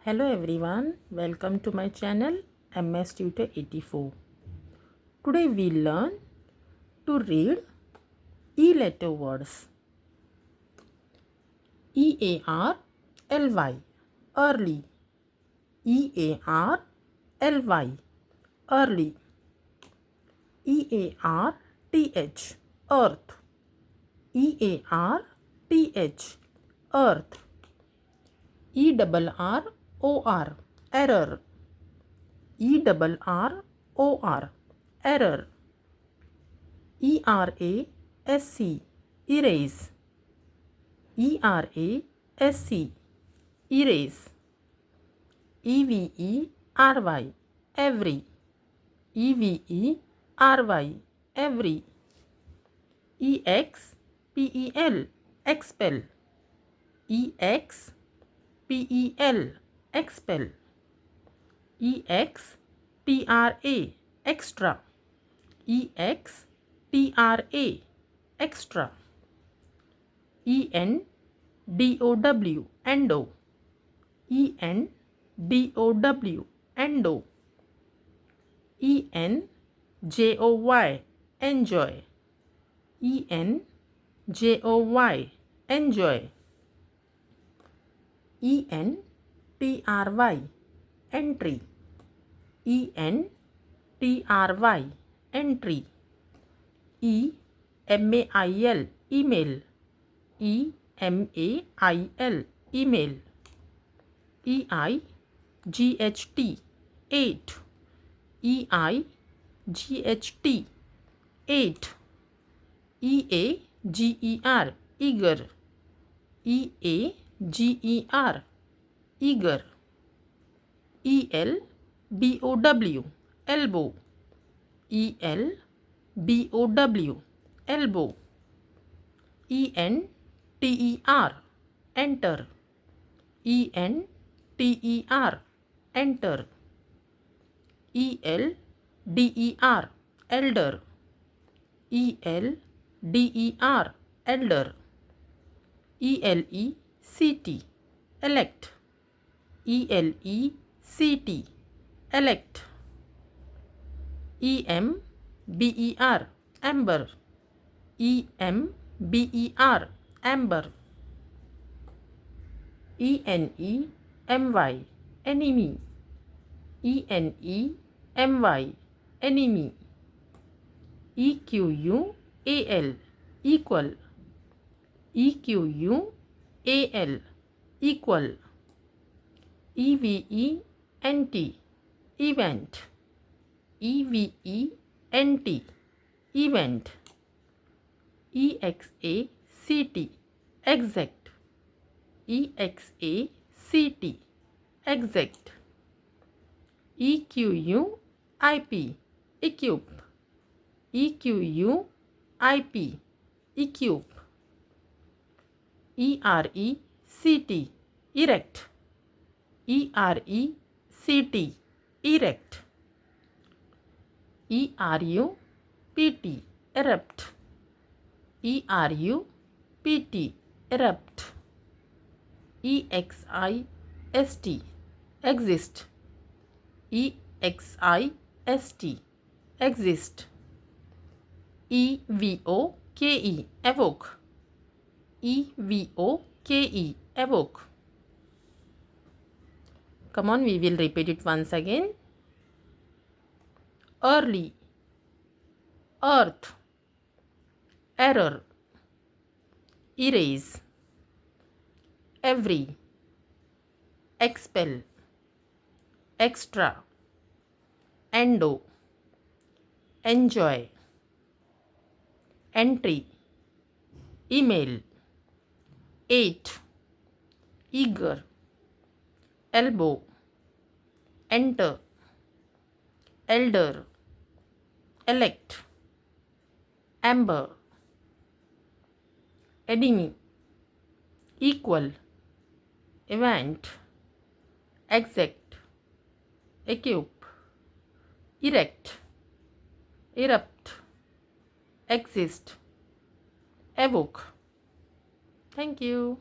Hello everyone, welcome to my channel MS Tutor 84. Today we learn to read E-letter words. E-A-R-L-Y, early. E-A-R-L-Y, early. E-A-R-T-H, earth. E-A-R-T-H, earth. E-R-R-O-R, error. E-R-R-O-R, error. E-R-A-S-C, erase. E-R-A-S-C, erase. E-V-E-R-Y, every. E-V-E-R-Y, every. E-X-P-E-L, expel. E-X-P-E-L, expel. E-X-T-R-A, extra. E-X-T-R-A, extra. E-N-D-O-W, endo. E-N-D-O-W, endo. E-N-J-O-Y, enjoy. E-N-J-O-Y, enjoy. E-N-T-R-Y, entry. E-N-T-R-Y, entry. E-M-A-I-L, email. E-M-A-I-L, email. E-I-G-H-T, eight. E-I-G-H-T, eight. E-A-G-E-R, eager. E-A-G-E-R, eager. E-L-B-O-W, elbow. E-L-B-O-W, elbow. E-N-T-E-R, enter. E-N-T-E-R, enter. E-L-D-E-R, elder. E-L-D-E-R, elder. E-L-E-C-T, elect. E-L-E-C-T, elect. E-M-B-E-R, amber. E-M-B-E-R, amber. E-N-E-M-Y, enemy. E-N-E-M-Y, enemy. E-Q-U-A-L, equal. E-Q-U-A-L, equal. E-V-E-N-T, event. E-V-E-N-T, event. E-X-A-C-T, exact. E-X-A-C-T, exact. E-Q-U-I-P, equip. E-Q-U-I-P, equip. E-R-E-C-T, erect. E-R-E-C-T, erect. E-R-U-P-T, erupt. E-R-U-P-T, erupt. E-X-I-S-T, exist. E-X-I-S-T, exist. E-V-O-K-E, evoke. E-V-O-K-E, evoke. Come on, we will repeat it once again. Early, earth, error, erase, every, expel, extra, endo, enjoy, entry, email, eight, eager, elbow, enter, elder, elect, amber, enemy, equal, event, exact, equip, erect, erupt, exist, evoke. Thank you.